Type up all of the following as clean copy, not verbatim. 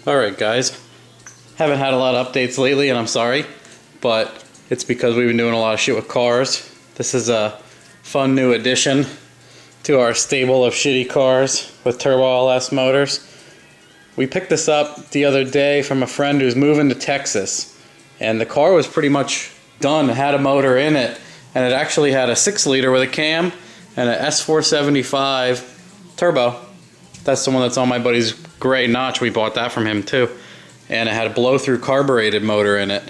Alright guys, haven't had a lot of updates lately and I'm sorry, but it's because we've been doing a lot of shit with cars. This is a fun new addition to our stable of shitty cars with turbo LS motors. We picked this up the other day from a friend who's moving to Texas, and the car was pretty much done. It had a motor in it, and it actually had a 6-liter with a cam and an S475 turbo. That's the one that's on my buddy's gray Notch. We bought that from him too. And it had a blow-through carbureted motor in it.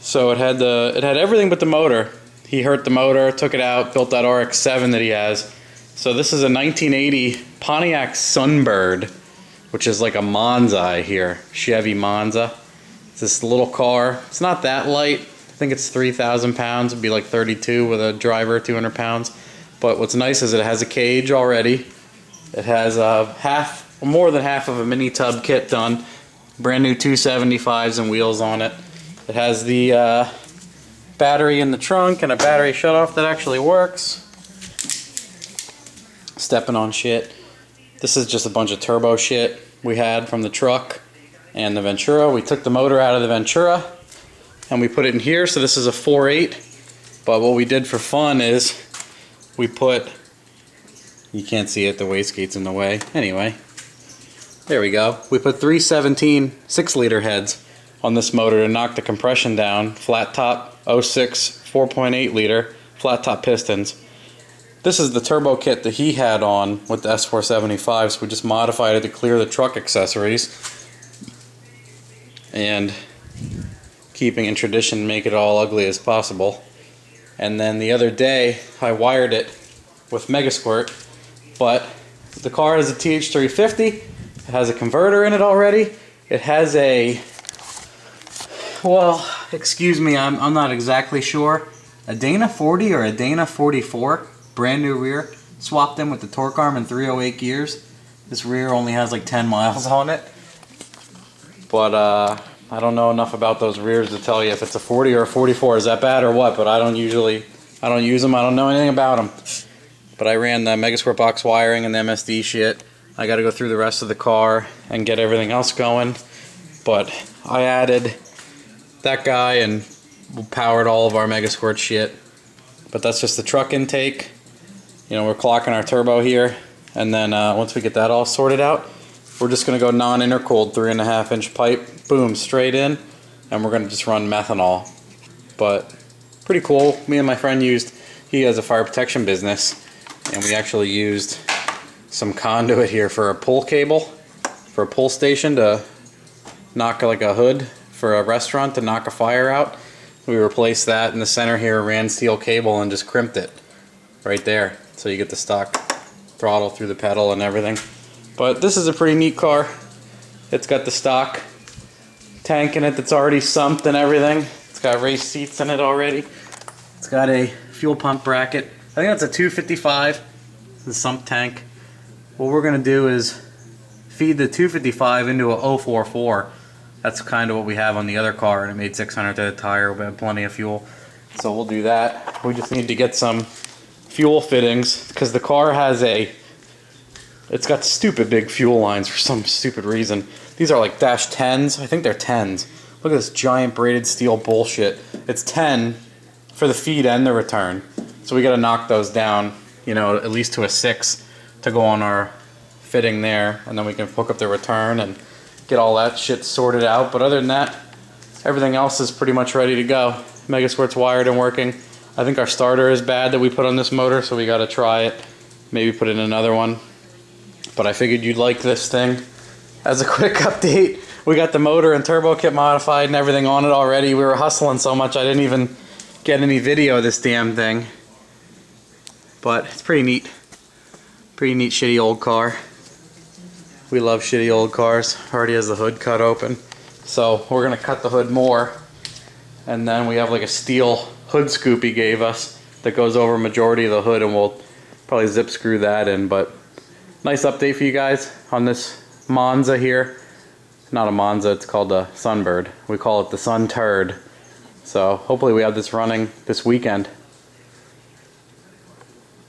So it had everything but the motor. He hurt the motor, took it out, built that RX-7 that he has. So this is a 1980 Pontiac Sunbird, which is like a Monza, I hear. Chevy Monza. It's this little car. It's not that light. I think it's 3,000 pounds. It'd be like 32 with a driver, 200 pounds. But what's nice is it has a cage already. It has more than half of a mini tub kit done. Brand new 275s and wheels on it. It has the battery in the trunk and a battery shutoff that actually works. Stepping on shit. This is just a bunch of turbo shit we had from the truck and the Ventura. We took the motor out of the Ventura and we put it in here. So this is a 4.8. But what we did for fun is we put, you can't see it, the wastegate's in the way. Anyway, there we go. We put 317 6-liter heads on this motor to knock the compression down. Flat top 06 4.8 liter flat top pistons. This is the turbo kit that he had on with the S475, so we just modified it to clear the truck accessories and keeping in tradition, make it all ugly as possible. And then the other day I wired it with Mega Squirt, but the car has a TH350. It has a converter in it already. It has a, well, excuse me, I'm not exactly sure, a Dana 40 or a Dana 44, brand new rear. Swapped them with the torque arm in 308 gears. This rear only has like 10 miles on it. But I don't know enough about those rears to tell you if it's a 40 or a 44. Is that bad or what? But I don't use them. I don't know anything about them. But I ran the Mega Squirt box wiring and the MSD shit. I got to go through the rest of the car and get everything else going. But I added that guy and powered all of our Mega Squirt shit. But that's just the truck intake. You know, we're clocking our turbo here. And then once we get that all sorted out, we're just going to go non-intercooled 3.5-inch pipe. Boom, straight in. And we're going to just run methanol. But pretty cool. Me and my friend he has a fire protection business. And we actually used some conduit here for a pull cable, for a pull station to knock like a hood for a restaurant to knock a fire out. We replaced that in the center here, ran steel cable and just crimped it right there. So you get the stock throttle through the pedal and everything. But this is a pretty neat car. It's got the stock tank in it that's already sumped and everything. It's got race seats in it already. It's got a fuel pump bracket. I think that's a 255, the sump tank. What we're going to do is feed the 255 into a 044. That's kind of what we have on the other car, and it made 600 to the tire. We had plenty of fuel. So we'll do that. We just need to get some fuel fittings because the car has it's got stupid big fuel lines for some stupid reason. These are like dash 10s. I think they're 10s. Look at this giant braided steel bullshit. It's 10 for the feed and the return. So we got to knock those down, you know, at least to a 6 to go on our fitting there, and then we can hook up the return and get all that shit sorted out. But other than that, everything else is pretty much ready to go. Mega Squirt's wired and working. I think our starter is bad that we put on this motor, so we got to try it. Maybe put in another one. But I figured you'd like this thing. As a quick update, we got the motor and turbo kit modified and everything on it already. We were hustling so much I didn't even get any video of this damn thing. But it's pretty neat. Pretty neat shitty old car. We love shitty old cars. Already has the hood cut open. So we're going to cut the hood more. And then we have like a steel hood scoop he gave us that goes over a majority of the hood, and we'll probably zip screw that in. But nice update for you guys on this Monza here. Not a Monza, it's called a Sunbird. We call it the Sunturd. So hopefully we have this running this weekend.